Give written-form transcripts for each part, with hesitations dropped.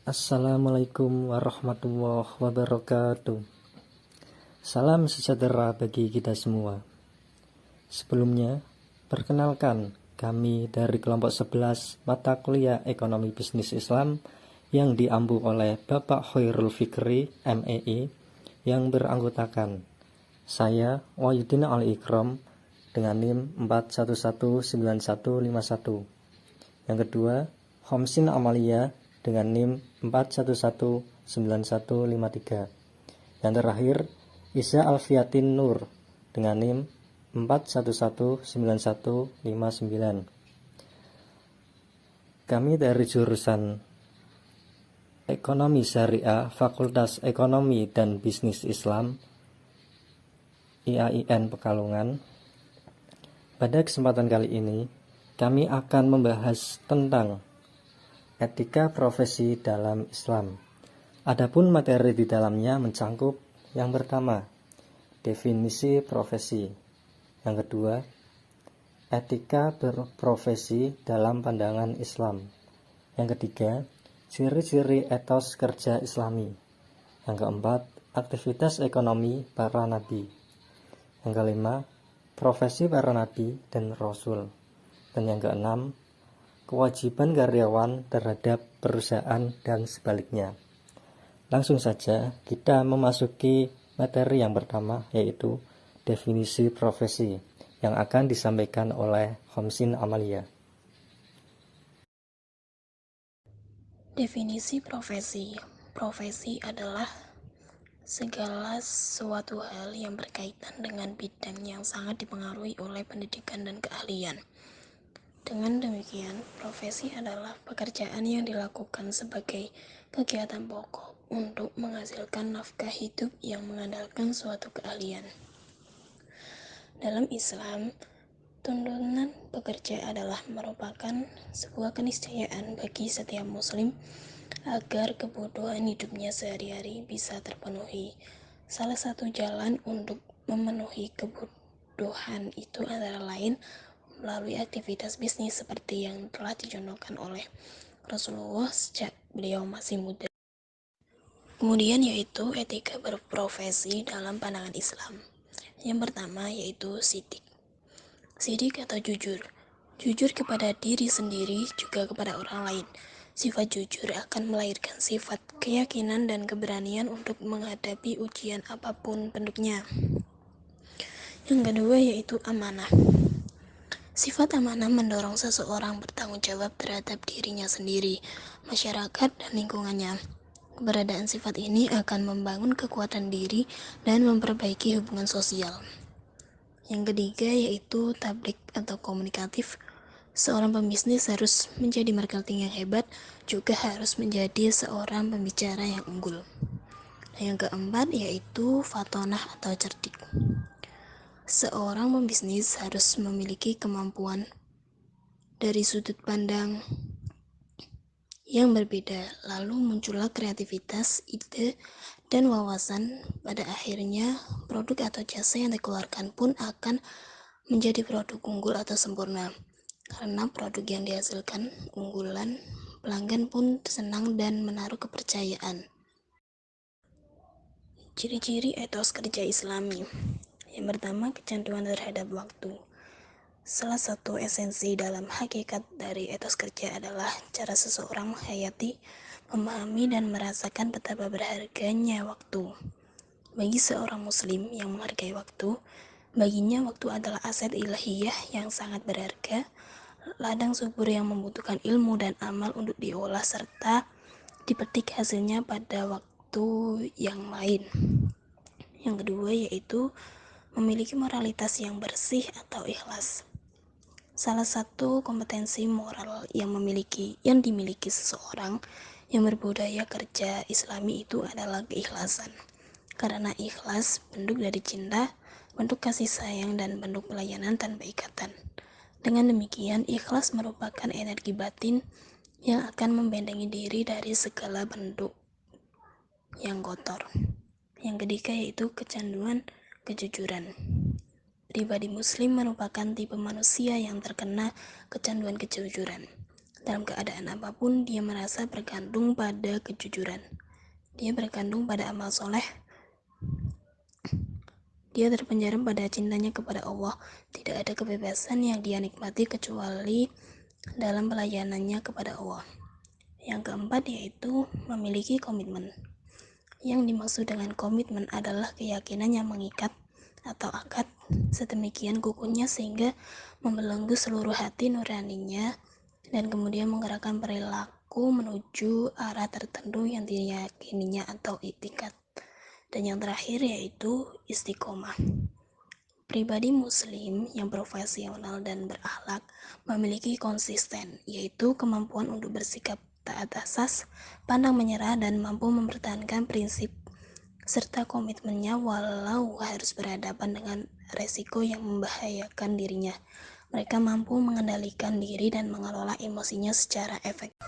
Assalamualaikum warahmatullahi wabarakatuh. Salam sejahtera bagi kita semua. Sebelumnya, perkenalkan kami dari kelompok 11 mata kuliah Ekonomi Bisnis Islam yang diampu oleh Bapak Khairul Fikri, MEI, yang beranggotakan saya, Wahyudin Al-Ikram, dengan NIM 4119151. Yang kedua, Homsin Amalia dengan NIM 4119153. Yang terakhir, Isya Alfiatin Nur dengan NIM 4119159. Kami dari jurusan Ekonomi Syariah Fakultas Ekonomi dan Bisnis Islam IAIN Pekalongan. Pada kesempatan kali ini, kami akan membahas tentang etika profesi dalam Islam. Adapun materi di dalamnya mencangkup yang pertama, definisi profesi. Yang kedua, etika berprofesi dalam pandangan Islam. Yang ketiga, ciri-ciri etos kerja Islami. Yang keempat, aktivitas ekonomi para nabi. Yang kelima, profesi para nabi dan rasul. Dan yang keenam, kewajiban karyawan terhadap perusahaan dan sebaliknya. Langsung saja kita memasuki materi yang pertama, yaitu definisi profesi yang akan disampaikan oleh Homsin Amalia. Definisi profesi. Profesi adalah segala suatu hal yang berkaitan dengan bidang yang sangat dipengaruhi oleh pendidikan dan keahlian. Dengan demikian, profesi adalah pekerjaan yang dilakukan sebagai kegiatan pokok untuk menghasilkan nafkah hidup yang mengandalkan suatu keahlian. Dalam Islam, tuntunan bekerja adalah merupakan sebuah keniscayaan bagi setiap muslim agar kebutuhan hidupnya sehari-hari bisa terpenuhi. Salah satu jalan untuk memenuhi kebutuhan itu antara lain melalui aktivitas bisnis seperti yang telah dicontohkan oleh Rasulullah sejak beliau masih muda. Kemudian yaitu etika berprofesi dalam pandangan Islam. Yang pertama yaitu sidik. Sidik atau jujur. Jujur kepada diri sendiri juga kepada orang lain. Sifat jujur akan melahirkan sifat keyakinan dan keberanian untuk menghadapi ujian apapun bentuknya. Yang kedua yaitu amanah. Sifat amanah mendorong seseorang bertanggung jawab terhadap dirinya sendiri, masyarakat, dan lingkungannya. Keberadaan sifat ini akan membangun kekuatan diri dan memperbaiki hubungan sosial. Yang ketiga yaitu tablik atau komunikatif. Seorang pembisnis harus menjadi marketing yang hebat, juga harus menjadi seorang pembicara yang unggul. Dan yang keempat yaitu fatonah atau cerdik. Seorang pembisnis harus memiliki kemampuan dari sudut pandang yang berbeda, lalu muncullah kreativitas, ide, dan wawasan. Pada akhirnya, produk atau jasa yang dikeluarkan pun akan menjadi produk unggul atau sempurna. Karena produk yang dihasilkan unggulan, pelanggan pun senang dan menaruh kepercayaan. Ciri-ciri etos kerja Islami. Yang pertama, kecanduan terhadap waktu. Salah satu esensi dalam hakikat dari etos kerja adalah cara seseorang menghayati, memahami, dan merasakan betapa berharganya waktu. Bagi seorang muslim yang menghargai waktu, baginya waktu adalah aset ilahiyah yang sangat berharga, ladang subur yang membutuhkan ilmu dan amal untuk diolah serta dipetik hasilnya pada waktu yang lain. Yang kedua yaitu memiliki moralitas yang bersih atau ikhlas. Salah satu kompetensi moral yang dimiliki seseorang yang berbudaya kerja Islami itu adalah keikhlasan. Karena ikhlas bentuk dari cinta, bentuk kasih sayang, dan bentuk pelayanan tanpa ikatan. Dengan demikian, ikhlas merupakan energi batin yang akan membentengi diri dari segala bentuk yang kotor. Yang ketiga yaitu kecanduan kejujuran. Pribadi muslim merupakan tipe manusia yang terkena kecanduan kejujuran. Dalam keadaan apapun, dia merasa bergantung pada kejujuran. Dia bergantung pada amal soleh. Dia terpenjara pada cintanya kepada Allah. Tidak ada kebebasan yang dia nikmati kecuali dalam pelayanannya kepada Allah. Yang keempat yaitu memiliki komitmen. Yang dimaksud dengan komitmen adalah keyakinan yang mengikat atau akad sedemikian kukuhnya sehingga membelenggu seluruh hati nuraninya dan kemudian menggerakkan perilaku menuju arah tertentu yang diyakininya atau iktikad. Dan yang terakhir yaitu istiqomah. Pribadi muslim yang profesional dan berakhlak memiliki konsisten, yaitu kemampuan untuk bersikap taat asas, pantang menyerah, dan mampu mempertahankan prinsip serta komitmennya walau harus berhadapan dengan resiko yang membahayakan dirinya. Mereka mampu mengendalikan diri dan mengelola emosinya secara efektif.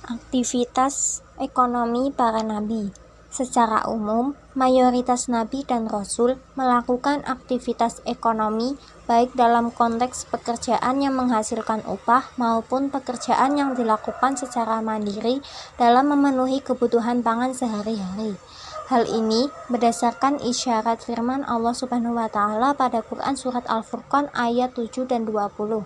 Aktivitas ekonomi para nabi. Secara umum, mayoritas nabi dan rasul melakukan aktivitas ekonomi baik dalam konteks pekerjaan yang menghasilkan upah maupun pekerjaan yang dilakukan secara mandiri dalam memenuhi kebutuhan pangan sehari-hari. Hal ini berdasarkan isyarat firman Allah Subhanahu wa taala pada Quran surat Al-Furqan ayat 7 dan 20.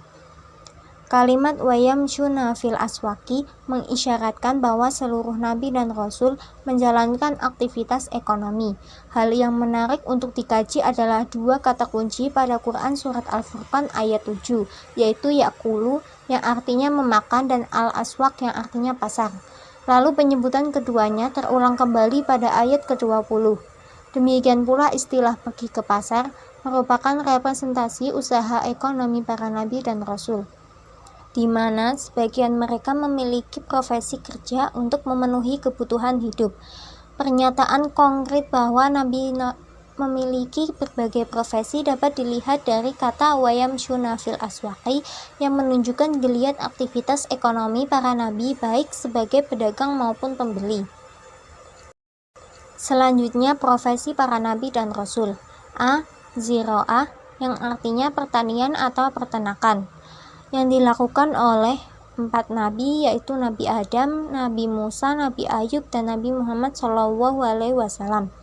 Kalimat wayamshuna fil aswaki mengisyaratkan bahwa seluruh nabi dan rasul menjalankan aktivitas ekonomi. Hal yang menarik untuk dikaji adalah dua kata kunci pada Quran surat Al-Furqan ayat 7, yaitu yakulu yang artinya memakan dan al-aswak yang artinya pasar. Lalu penyebutan keduanya terulang kembali pada ayat ke-20. Demikian pula istilah pergi ke pasar merupakan representasi usaha ekonomi para nabi dan rasul, di mana sebagian mereka memiliki profesi kerja untuk memenuhi kebutuhan hidup. Pernyataan konkret bahwa nabi memiliki berbagai profesi dapat dilihat dari kata wayamshuna fil aswaqi yang menunjukkan geliat aktivitas ekonomi para nabi baik sebagai pedagang maupun pembeli. Selanjutnya, profesi para nabi dan rasul. A. Ziro'ah yang artinya pertanian atau peternakan, yang dilakukan oleh 4 nabi, yaitu Nabi Adam, Nabi Musa, Nabi Ayub, dan Nabi Muhammad SAW.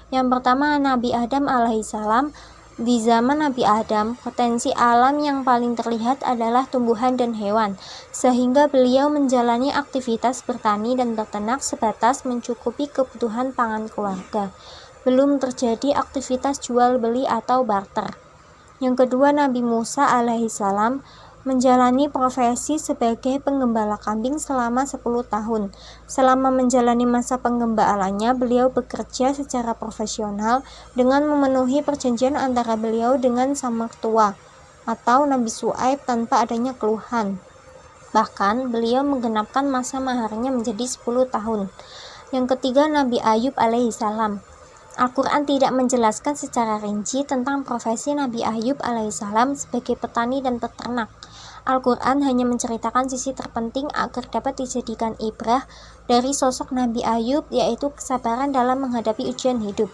Yang pertama, Nabi Adam alaihissalam. Di zaman Nabi Adam, potensi alam yang paling terlihat adalah tumbuhan dan hewan, sehingga beliau menjalani aktivitas bertani dan berternak sebatas mencukupi kebutuhan pangan keluarga. Belum terjadi aktivitas jual beli atau barter. Yang kedua, Nabi Musa alaihissalam menjalani profesi sebagai penggembala kambing selama 10 tahun. Selama menjalani masa penggembalaannya, beliau bekerja secara profesional dengan memenuhi perjanjian antara beliau dengan sang mertua atau Nabi Syuaib tanpa adanya keluhan. Bahkan, beliau menggenapkan masa maharnya menjadi 10 tahun. Yang ketiga, Nabi Ayub alaihissalam. Al-Quran tidak menjelaskan secara rinci tentang profesi Nabi Ayub alaihissalam sebagai petani dan peternak. Al-Quran hanya menceritakan sisi terpenting agar dapat dijadikan ibrah dari sosok Nabi Ayub, yaitu kesabaran dalam menghadapi ujian hidup.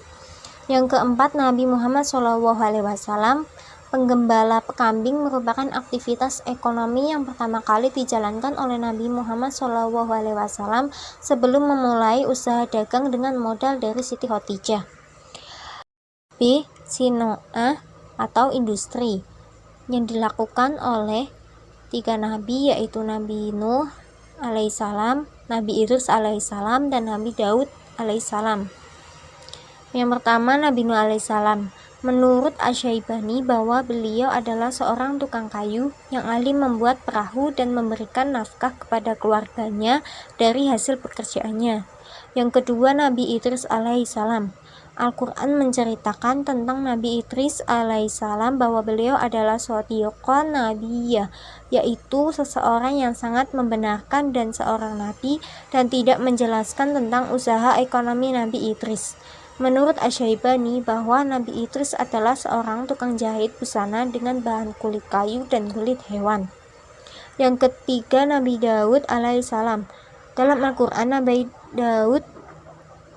Yang keempat, Nabi Muhammad SAW. Penggembala kambing merupakan aktivitas ekonomi yang pertama kali dijalankan oleh Nabi Muhammad SAW sebelum memulai usaha dagang dengan modal dari Siti Khadijah. B. Sinoah atau industri yang dilakukan oleh 3 nabi, yaitu Nabi Nuh alaihissalam, Nabi Idris alaihissalam, dan Nabi Daud alaihissalam. Yang pertama, Nabi Nuh alaihissalam. Menurut Asy-Syaibani bahwa beliau adalah seorang tukang kayu yang ahli membuat perahu dan memberikan nafkah kepada keluarganya dari hasil pekerjaannya. Yang kedua, Nabi Idris alaihissalam. Al-Quran menceritakan tentang Nabi Idris alaihissalam bahwa beliau adalah shodiqon nabiyah, yaitu seseorang yang sangat membenarkan dan seorang nabi, dan tidak menjelaskan tentang usaha ekonomi Nabi Idris. Menurut Asy-Syaibani bahwa Nabi Idris adalah seorang tukang jahit busana dengan bahan kulit kayu dan kulit hewan. Yang ketiga, Nabi Daud alaihissalam. Dalam Al-Quran, Nabi Daud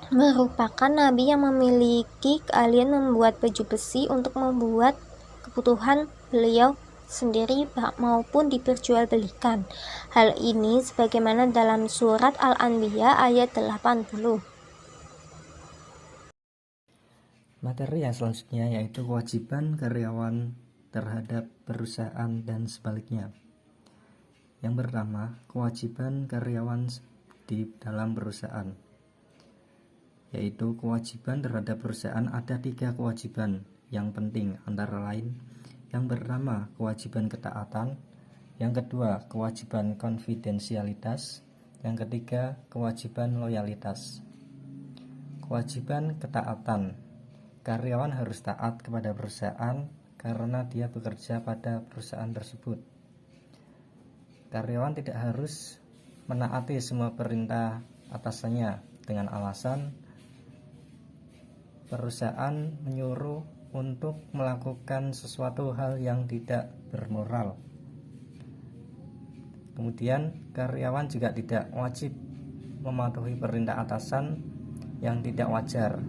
merupakan nabi yang memiliki keahlian membuat baju besi untuk membuat kebutuhan beliau sendiri maupun diperjualbelikan. Hal ini sebagaimana dalam surat Al-Anbiya ayat 80. Materi yang selanjutnya yaitu kewajiban karyawan terhadap perusahaan dan sebaliknya. Yang pertama, kewajiban karyawan di dalam perusahaan, yaitu kewajiban terhadap perusahaan. Ada 3 kewajiban yang penting, antara lain yang pertama kewajiban ketaatan, yang kedua kewajiban konfidensialitas, yang ketiga kewajiban loyalitas. Kewajiban ketaatan, karyawan harus taat kepada perusahaan karena dia bekerja pada perusahaan tersebut. Karyawan tidak harus menaati semua perintah atasannya dengan alasan perusahaan menyuruh untuk melakukan sesuatu hal yang tidak bermoral. Kemudian karyawan juga tidak wajib mematuhi perintah atasan yang tidak wajar.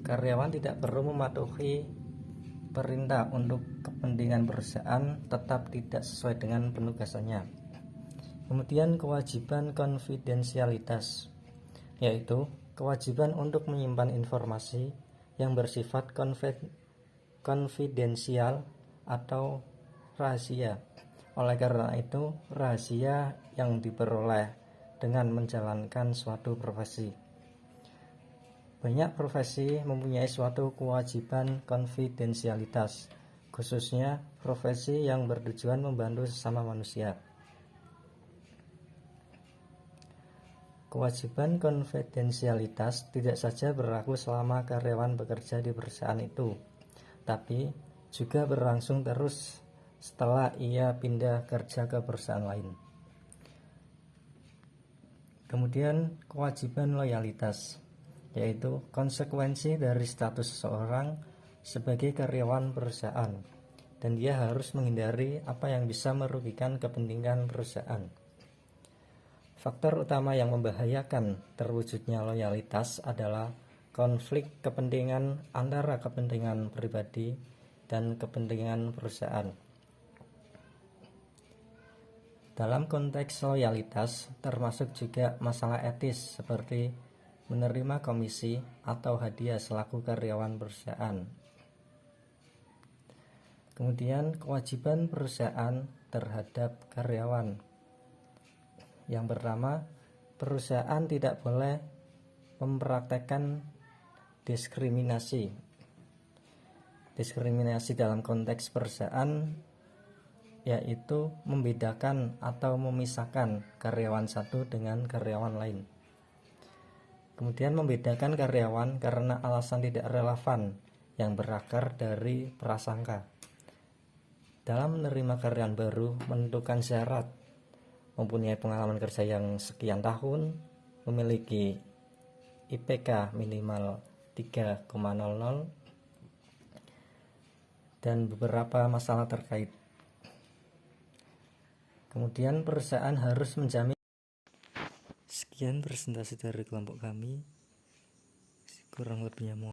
Karyawan tidak perlu mematuhi perintah untuk kepentingan perusahaan tetap tidak sesuai dengan penugasannya. Kemudian kewajiban konfidensialitas, yaitu kewajiban untuk menyimpan informasi yang bersifat konfidensial atau rahasia. Oleh karena itu, rahasia yang diperoleh dengan menjalankan suatu profesi. Banyak profesi mempunyai suatu kewajiban konfidensialitas, khususnya profesi yang bertujuan membantu sesama manusia. Kewajiban konfidensialitas tidak saja berlaku selama karyawan bekerja di perusahaan itu, tapi juga berlangsung terus setelah ia pindah kerja ke perusahaan lain. Kemudian kewajiban loyalitas, yaitu konsekuensi dari status seseorang sebagai karyawan perusahaan, dan dia harus menghindari apa yang bisa merugikan kepentingan perusahaan. Faktor utama yang membahayakan terwujudnya loyalitas adalah konflik kepentingan antara kepentingan pribadi dan kepentingan perusahaan. Dalam konteks loyalitas termasuk juga masalah etis seperti menerima komisi atau hadiah selaku karyawan perusahaan. Kemudian kewajiban perusahaan terhadap karyawan. Yang pertama, perusahaan tidak boleh mempraktekkan diskriminasi. Diskriminasi dalam konteks perusahaan yaitu membedakan atau memisahkan karyawan satu dengan karyawan lain. Kemudian membedakan karyawan karena alasan tidak relevan yang berakar dari prasangka. Dalam menerima karyawan baru, menentukan syarat mempunyai pengalaman kerja yang sekian tahun, memiliki IPK minimal 3,00 dan beberapa masalah terkait. Kemudian perusahaan harus menjamin. Sekian presentasi dari kelompok kami, kurang lebihnya mohon